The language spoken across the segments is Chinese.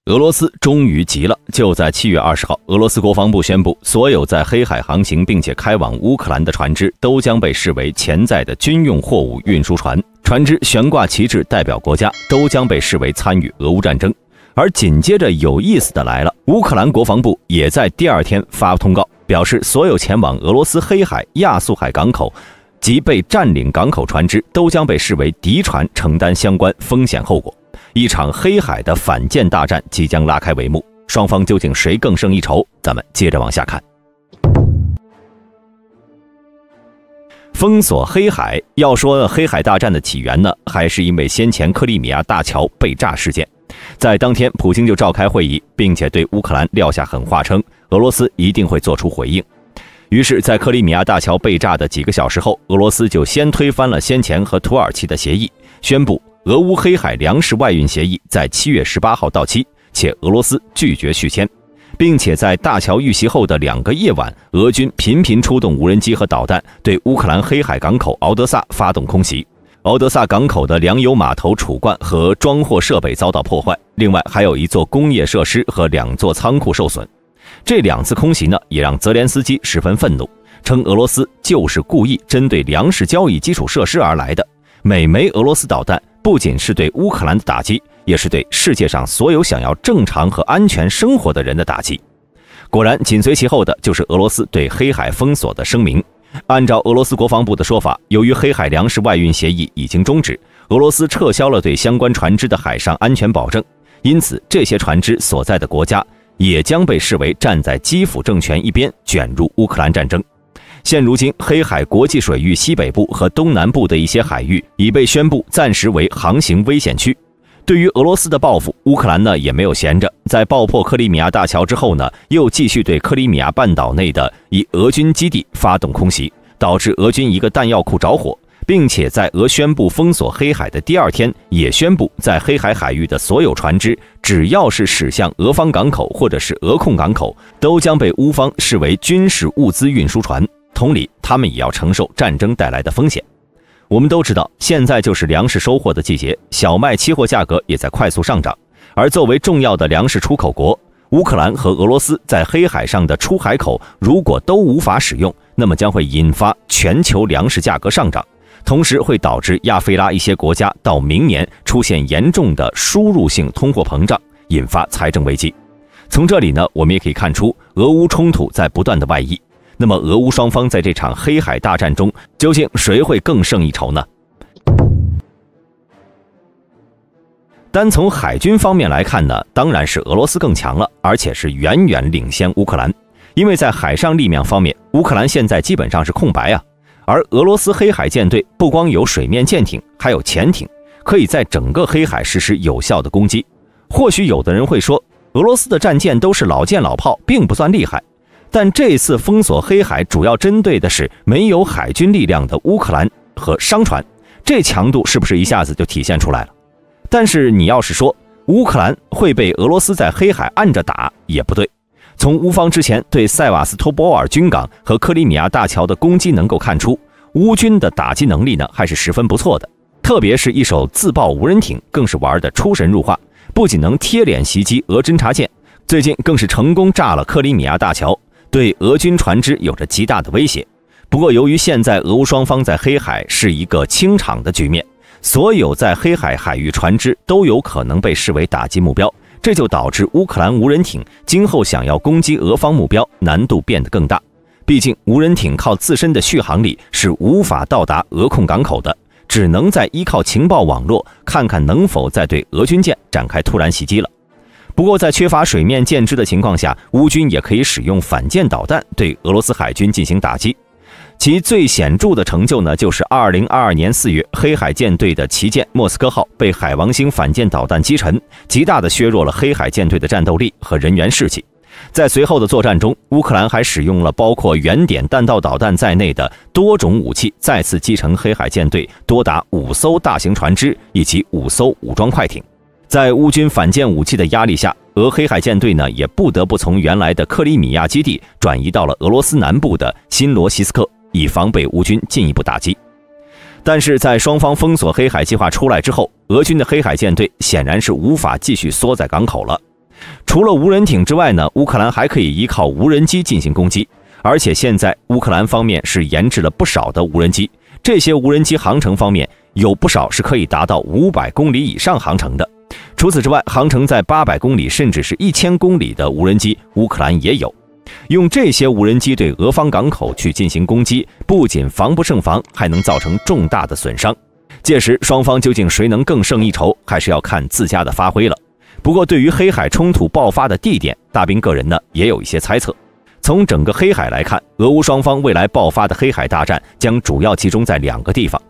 俄罗斯终于急了，就在7月20号，俄罗斯国防部宣布，所有在黑海航行并且开往乌克兰的船只都将被视为潜在的军用货物运输船，船只悬挂旗帜代表国家，都将被视为参与俄乌战争。而紧接着有意思的来了，乌克兰国防部也在第二天发通告，表示所有前往俄罗斯黑海、亚速海港口及被占领港口船只都将被视为敌船，承担相关风险后果。一场黑海的反舰大战即将拉开帷幕，双方究竟谁更胜一筹？咱们接着往下看。封锁黑海，要说黑海大战的起源呢，还是因为先前克里米亚大桥被炸事件。在当天，普京就召开会议，并且对乌克兰撂下狠话，称俄罗斯一定会做出回应。于是，在克里米亚大桥被炸的几个小时后，俄罗斯就先推翻了先前和土耳其的协议，宣布俄乌黑海粮食外运协议在7月18号到期，且俄罗斯拒绝续签，并且在大桥遇袭后的2个夜晚，俄军频频出动无人机和导弹，对乌克兰黑海港口敖德萨发动空袭。敖德萨港口的粮油码头储罐和装货设备遭到破坏，另外还有1座工业设施和2座仓库受损。这2次空袭呢，也让泽连斯基十分愤怒，称俄罗斯就是故意针对粮食交易基础设施而来的。每枚俄罗斯导弹不仅是对乌克兰的打击，也是对世界上所有想要正常和安全生活的人的打击。果然，紧随其后的就是俄罗斯对黑海封锁的声明。按照俄罗斯国防部的说法，由于黑海粮食外运协议已经终止，俄罗斯撤销了对相关船只的海上安全保证，因此这些船只所在的国家也将被视为站在基辅政权一边，卷入乌克兰战争。现如今，黑海国际水域西北部和东南部的一些海域已被宣布暂时为航行危险区。对于俄罗斯的报复，乌克兰呢也没有闲着，在爆破克里米亚大桥之后呢，又继续对克里米亚半岛内的以俄军基地发动空袭，导致俄军一个弹药库着火，并且在俄宣布封锁黑海的第2天，也宣布在黑海海域的所有船只，只要是驶向俄方港口或者是俄控港口，都将被乌方视为军事物资运输船。同理，他们也要承受战争带来的风险。我们都知道，现在就是粮食收获的季节，小麦期货价格也在快速上涨。而作为重要的粮食出口国，乌克兰和俄罗斯在黑海上的出海口如果都无法使用，那么将会引发全球粮食价格上涨，同时会导致亚非拉一些国家到明年出现严重的输入性通货膨胀，引发财政危机。从这里呢，我们也可以看出俄乌冲突在不断的外溢。那么俄乌双方在这场黑海大战中，究竟谁会更胜一筹呢？单从海军方面来看呢，当然是俄罗斯更强了，而且是远远领先乌克兰。因为在海上力量方面，乌克兰现在基本上是空白啊，而俄罗斯黑海舰队不光有水面舰艇，还有潜艇，可以在整个黑海实施有效的攻击。或许有的人会说，俄罗斯的战舰都是老舰老炮，并不算厉害。但这次封锁黑海主要针对的是没有海军力量的乌克兰和商船，这强度是不是一下子就体现出来了？但是你要是说乌克兰会被俄罗斯在黑海按着打，也不对。从乌方之前对塞瓦斯托波尔军港和克里米亚大桥的攻击能够看出，乌军的打击能力呢还是十分不错的，特别是一手自爆无人艇更是玩得出神入化，不仅能贴脸袭击俄侦察舰，最近更是成功炸了克里米亚大桥，对俄军船只有着极大的威胁。不过由于现在俄乌双方在黑海是一个清场的局面，所有在黑海海域船只都有可能被视为打击目标，这就导致乌克兰无人艇今后想要攻击俄方目标难度变得更大。毕竟无人艇靠自身的续航力是无法到达俄控港口的，只能在依靠情报网络看看能否再对俄军舰展开突然袭击了。不过在缺乏水面舰只的情况下，乌军也可以使用反舰导弹对俄罗斯海军进行打击。其最显著的成就呢，就是2022年4月，黑海舰队的旗舰莫斯科号被海王星反舰导弹击沉，极大地削弱了黑海舰队的战斗力和人员士气。在随后的作战中，乌克兰还使用了包括原点弹道导弹在内的多种武器，再次击沉黑海舰队多达5艘大型船只以及5艘武装快艇。在乌军反舰武器的压力下，俄黑海舰队呢也不得不从原来的克里米亚基地转移到了俄罗斯南部的新罗西斯克，以防被乌军进一步打击。但是在双方封锁黑海计划出来之后，俄军的黑海舰队显然是无法继续缩在港口了。除了无人艇之外呢，乌克兰还可以依靠无人机进行攻击，而且现在乌克兰方面是研制了不少的无人机，这些无人机航程方面有不少是可以达到500公里以上航程的。除此之外，航程在800公里甚至是1000公里的无人机，乌克兰也有。用这些无人机对俄方港口去进行攻击，不仅防不胜防，还能造成重大的损伤。届时双方究竟谁能更胜一筹，还是要看自家的发挥了。不过对于黑海冲突爆发的地点，大兵个人呢也有一些猜测。从整个黑海来看，俄乌双方未来爆发的黑海大战将主要集中在2个地方。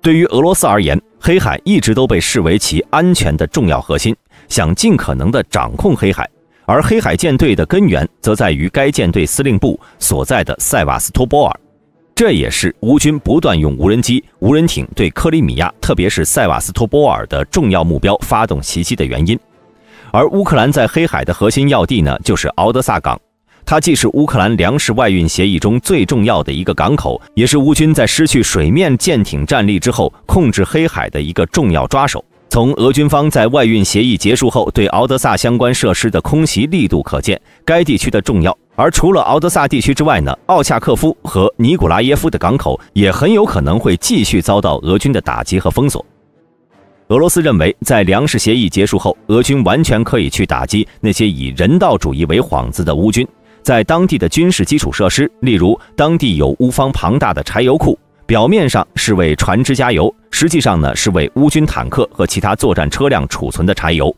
对于俄罗斯而言，黑海一直都被视为其安全的重要核心，想尽可能地掌控黑海。而黑海舰队的根源则在于该舰队司令部所在的塞瓦斯托波尔，这也是乌军不断用无人机、无人艇对克里米亚，特别是塞瓦斯托波尔的重要目标发动袭击的原因。而乌克兰在黑海的核心要地呢，就是敖德萨港。它既是乌克兰粮食外运协议中最重要的一个港口，也是乌军在失去水面舰艇战力之后控制黑海的一个重要抓手。从俄军方在外运协议结束后对敖德萨相关设施的空袭力度可见该地区的重要。而除了敖德萨地区之外呢，奥恰克夫和尼古拉耶夫的港口也很有可能会继续遭到俄军的打击和封锁。俄罗斯认为，在粮食协议结束后，俄军完全可以去打击那些以人道主义为幌子的乌军。在当地的军事基础设施，例如当地有乌方庞大的柴油库，表面上是为船只加油，实际上呢是为乌军坦克和其他作战车辆储存的柴油。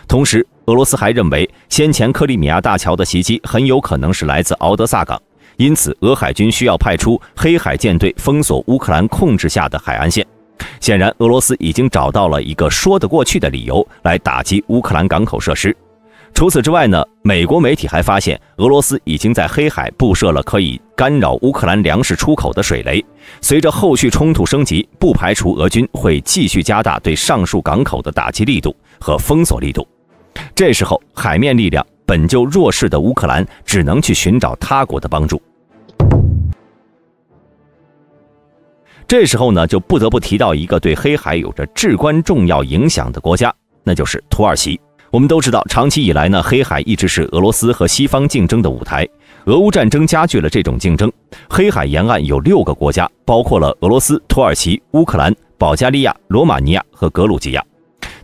同时，俄罗斯还认为先前克里米亚大桥的袭击很有可能是来自敖德萨港，因此俄海军需要派出黑海舰队封锁乌克兰控制下的海岸线。显然，俄罗斯已经找到了一个说得过去的理由来打击乌克兰港口设施。除此之外呢，美国媒体还发现，俄罗斯已经在黑海布设了可以干扰乌克兰粮食出口的水雷。随着后续冲突升级，不排除俄军会继续加大对上述港口的打击力度和封锁力度。这时候，海面力量本就弱势的乌克兰只能去寻找他国的帮助。这时候呢，就不得不提到一个对黑海有着至关重要影响的国家，那就是土耳其。我们都知道，长期以来呢，黑海一直是俄罗斯和西方竞争的舞台。俄乌战争加剧了这种竞争。黑海沿岸有6个国家，包括了俄罗斯、土耳其、乌克兰、保加利亚、罗马尼亚和格鲁吉亚。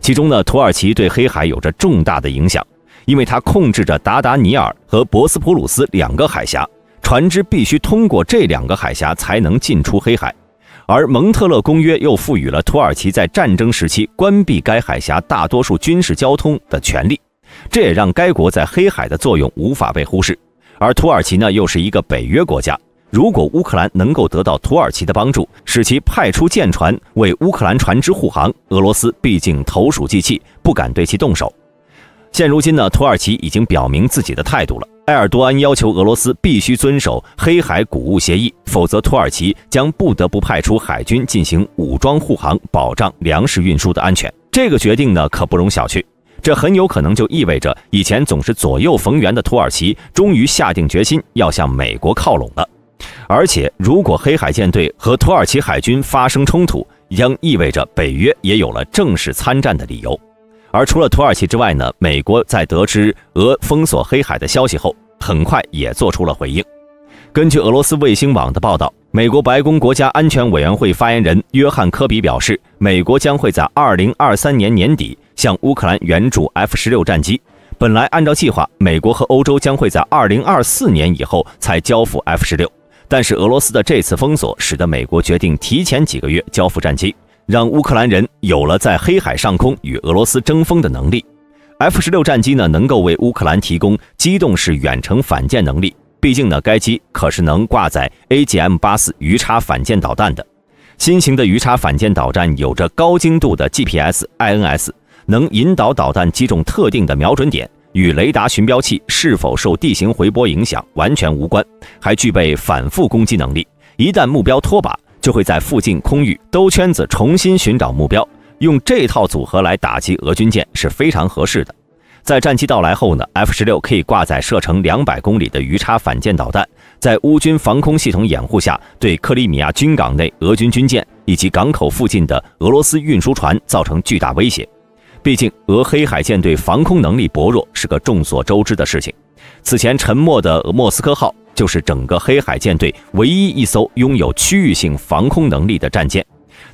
其中呢，土耳其对黑海有着重大的影响，因为它控制着达达尼尔和博斯普鲁斯2个海峡，船只必须通过这2个海峡才能进出黑海。而蒙特勒公约又赋予了土耳其在战争时期关闭该海峡大多数军事交通的权利，这也让该国在黑海的作用无法被忽视。而土耳其呢，又是一个北约国家，如果乌克兰能够得到土耳其的帮助，使其派出舰船为乌克兰船只护航，俄罗斯毕竟投鼠忌器，不敢对其动手。现如今呢，土耳其已经表明自己的态度了。埃尔多安要求俄罗斯必须遵守黑海谷物协议，否则土耳其将不得不派出海军进行武装护航，保障粮食运输的安全。这个决定呢，可不容小觑。这很有可能就意味着，以前总是左右逢源的土耳其，终于下定决心要向美国靠拢了。而且，如果黑海舰队和土耳其海军发生冲突，将意味着北约也有了正式参战的理由。而除了土耳其之外呢，美国在得知俄封锁黑海的消息后，很快也做出了回应。根据俄罗斯卫星网的报道，美国白宫国家安全委员会发言人约翰科比表示，美国将会在2023年年底向乌克兰援助 F-16战机。本来按照计划，美国和欧洲将会在2024年以后才交付 F-16，但是俄罗斯的这次封锁使得美国决定提前几个月交付战机，让乌克兰人有了在黑海上空与俄罗斯争锋的能力。F-16战机呢，能够为乌克兰提供机动式远程反舰能力，毕竟呢，该机可是能挂载 AGM-84鱼叉反舰导弹的。新型的鱼叉反舰导弹有着高精度的 GPS-INS， 能引导导弹击中特定的瞄准点，与雷达寻标器是否受地形回波影响完全无关，还具备反复攻击能力。一旦目标脱靶，就会在附近空域兜圈子重新寻找目标。用这套组合来打击俄军舰是非常合适的。在战机到来后呢 ，F-16可以挂载射程200公里的鱼叉反舰导弹，在乌军防空系统掩护下，对克里米亚军港内俄军军舰以及港口附近的俄罗斯运输船造成巨大威胁。毕竟俄黑海舰队防空能力薄弱是个众所周知的事情。此前沉没的莫斯科号就是整个黑海舰队唯一一艘拥有区域性防空能力的战舰。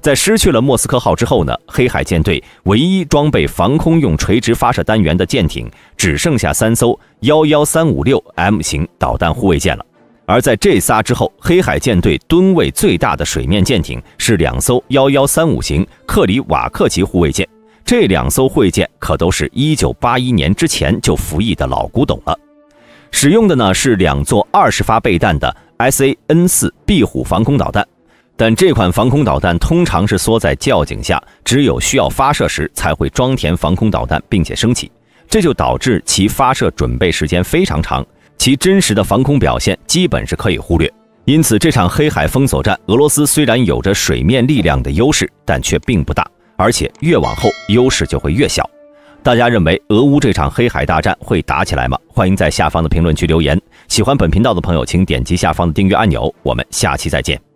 在失去了莫斯科号之后呢，黑海舰队唯一装备防空用垂直发射单元的舰艇只剩下3艘11356M 型导弹护卫舰了。而在这仨之后，黑海舰队吨位最大的水面舰艇是2艘1135型克里瓦克级护卫舰。这2艘护卫舰可都是1981年之前就服役的老古董了。使用的呢是2座20发备弹的 SAN4 壁虎防空导弹。但这款防空导弹通常是缩在窖井下，只有需要发射时才会装填防空导弹并且升起，这就导致其发射准备时间非常长，其真实的防空表现基本是可以忽略。因此这场黑海封锁战，俄罗斯虽然有着水面力量的优势，但却并不大，而且越往后优势就会越小。大家认为俄乌这场黑海大战会打起来吗？欢迎在下方的评论区留言。喜欢本频道的朋友请点击下方的订阅按钮，我们下期再见。